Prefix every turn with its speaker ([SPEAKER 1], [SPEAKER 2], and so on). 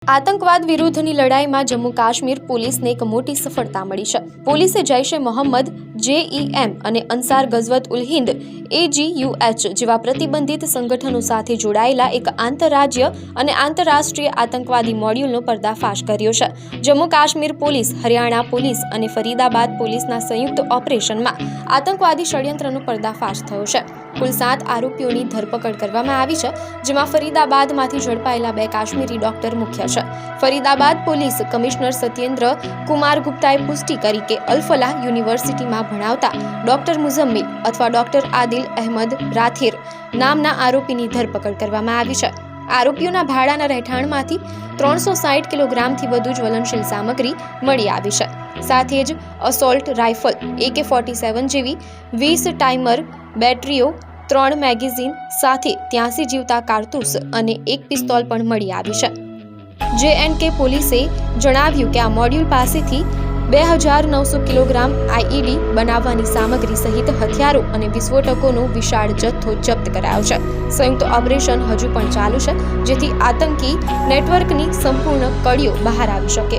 [SPEAKER 1] આતંકવાદ વિરુદ્ધની લડાઈમાં જમ્મુ કાશ્મીર પોલીસને એક મોટી સફળતા મળી છે। પોલીસે જૈશ એ મોહમ્મદ, JEM અને અંસાર ગઝવત ઉલ હિન્દ AGUH જેવા પ્રતિબંધિત સંગઠનો સાથે જોડાયેલા એક આંતરરાજ્ય અને આંતરરાષ્ટ્રીય આતંકવાદી મોડ્યુલનો પર્દાફાશ કર્યો છે। જમ્મુ કાશ્મીર પોલીસ, હરિયાણા પોલીસ અને ફરીદાબાદ પોલીસના સંયુક્ત ઓપરેશનમાં આતંકવાદી ષડયંત્રનો પર્દાફાશ થયો છે। કુલ 7 આરોપીઓની ધરપકડ કરવામાં આવી છે, જેમાં ફરીદાબાદમાંથી ઝડપાયેલા 2 કાશ્મીરી ડોક્ટર મુખ્ય છે। ફરીદાબાદ પોલીસ કમિશનર સત્યેન્દ્ર કુમાર ગુપ્તાએ પુષ્ટિ કરી કે અલ-ફલાહ યુનિવર્સિટીમાં ભણાવતા ડોક્ટર મુઝમ્મિલ અથવા ડોક્ટર આદિલ અહેમદ રાથીર નામના આરોપીની ધરપકડ કરવામાં આવી છે। આરોપીઓના ભાડાના રહેઠાણમાંથી 360 કિલોગ્રામથી વધુ જ્વલનશીલ સામગ્રી મળી આવી છે। સાથે જ અસોલ્ટ રાઇફલ AK-47 જેવી 20 ટાઈમર બેટરીઓ, 3 મેગેઝીન સાથે 83 જીવતા કારતૂસ અને 1 પિસ્તોલ પણ મળી આવી છે। JNK પોલીસે જણાવ્યું કે આ મોડ્યુલ પાસેથી 2900 કિલોગ્રામ IED બનાવવાની સામગ્રી સહિત હથિયારો અને વિસ્ફોટકોનો વિશાળ જથ્થો જપ્ત કરાયો છે। સંયુક્ત ઓપરેશન હજુ પણ ચાલુ છે, જેથી આતંકી નેટવર્કની સંપૂર્ણ કડીઓ બહાર આવી શકે।